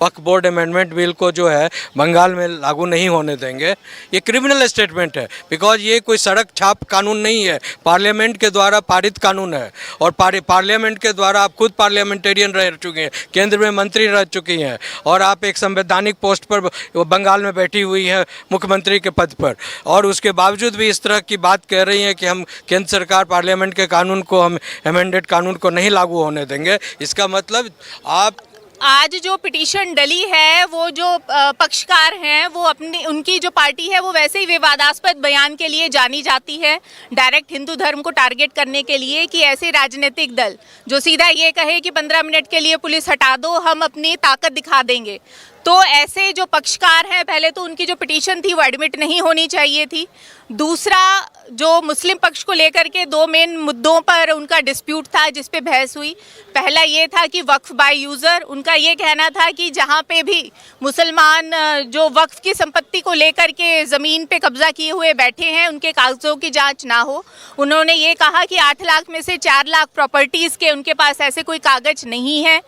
वक्फ board amendment bill को जो है बंगाल में लागू नहीं होने देंगे। ये क्रिमिनल स्टेटमेंट है, बिकॉज ये कोई सड़क छाप कानून नहीं है, पार्लियामेंट के द्वारा पारित कानून है। और पार्लियामेंट के द्वारा आप खुद पार्लियामेंटेरियन रह चुके हैं, केंद्र में मंत्री रह चुकी हैं, और आप एक संवैधानिक पोस्ट पर बंगाल में बैठी हुई हैं मुख्यमंत्री के पद पर, और उसके बावजूद भी इस तरह की बात कह रही हैं कि हम केंद्र सरकार पार्लियामेंट के कानून को, हम अमेंडेड कानून को नहीं लागू होने देंगे। इसका मतलब आप आज जो पिटीशन डली है, वो जो पक्षकार हैं, वो अपनी उनकी जो पार्टी है वो वैसे ही विवादास्पद बयान के लिए जानी जाती है, डायरेक्ट हिंदू धर्म को टारगेट करने के लिए, कि ऐसे राजनीतिक दल जो सीधा ये कहे कि 15 मिनट के लिए पुलिस हटा दो, हम अपनी ताकत दिखा देंगे। तो ऐसे जो पक्षकार हैं, पहले तो उनकी जो पिटीशन थी वो एडमिट नहीं होनी चाहिए थी। दूसरा, जो मुस्लिम पक्ष को लेकर के दो मेन मुद्दों पर उनका डिस्प्यूट था जिस पे बहस हुई। पहला ये था कि वक्फ बाय यूज़र, उनका ये कहना था कि जहाँ पे भी मुसलमान जो वक्फ की संपत्ति को लेकर के ज़मीन पे कब्जा किए हुए बैठे हैं, उनके कागज़ों की जांच ना हो। उन्होंने ये कहा कि 8 लाख में से 4 लाख प्रॉपर्टीज़ के उनके पास ऐसे कोई कागज़ नहीं है।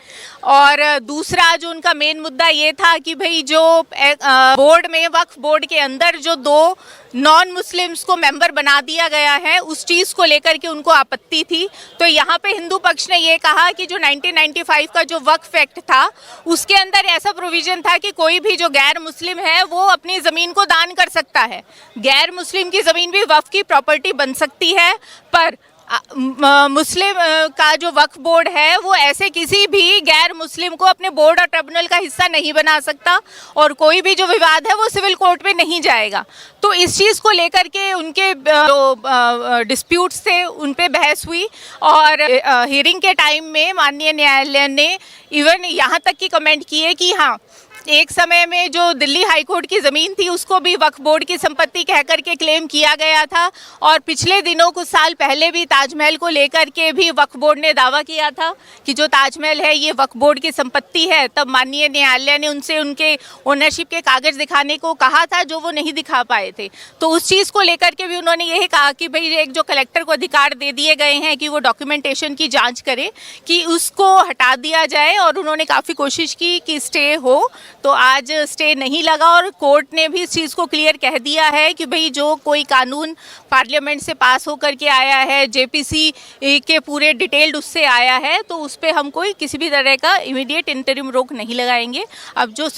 और दूसरा जो उनका मेन मुद्दा ये था कि भाई जो बोर्ड में, वक्फ बोर्ड के अंदर जो 2 नॉन मुस्लिम्स को मेंबर बना दिया गया है, उस चीज़ को लेकर के उनको आपत्ति थी। तो यहाँ पे हिंदू पक्ष ने ये कहा कि जो 1995 का जो वक्फ एक्ट था, उसके अंदर ऐसा प्रोविज़न था कि कोई भी जो गैर मुस्लिम है वो अपनी ज़मीन को दान कर सकता है। गैर मुस्लिम की ज़मीन भी वक्फ की प्रॉपर्टी बन सकती है, पर मुस्लिम का जो वक्फ बोर्ड है वो ऐसे किसी भी गैर मुस्लिम को अपने बोर्ड और ट्रिब्यूनल का हिस्सा नहीं बना सकता, और कोई भी जो विवाद है वो सिविल कोर्ट में नहीं जाएगा। तो इस चीज़ को लेकर के उनके जो डिस्प्यूट्स थे उन पे बहस हुई, और हियरिंग के टाइम में माननीय न्यायालय ने इवन यहाँ तक की कमेंट किए कि हाँ, एक समय में जो दिल्ली हाई कोर्ट की ज़मीन थी उसको भी वक्फ बोर्ड की संपत्ति कह कर के क्लेम किया गया था, और पिछले दिनों कुछ साल पहले भी ताजमहल को लेकर के भी वक्फ बोर्ड ने दावा किया था कि जो ताजमहल है ये वक्फ बोर्ड की संपत्ति है। तब माननीय न्यायालय ने उनसे उनके ओनरशिप के कागज़ दिखाने को कहा था, जो वो नहीं दिखा पाए थे। तो उस चीज़ को लेकर के भी उन्होंने यही कहा कि भाई एक जो कलेक्टर को अधिकार दे दिए गए हैं कि वो डॉक्यूमेंटेशन की जाँच करे, कि उसको हटा दिया जाए। और उन्होंने काफ़ी कोशिश की कि स्टे हो, तो आज स्टे नहीं लगा, और कोर्ट ने भी इस चीज़ को क्लियर कह दिया है कि भाई जो कोई कानून पार्लियामेंट से पास होकर के आया है, जेपीसी के पूरे डिटेल्ड उससे आया है, तो उस पर हम कोई किसी भी तरह का इमीडिएट इंटरिम रोक नहीं लगाएंगे। अब जो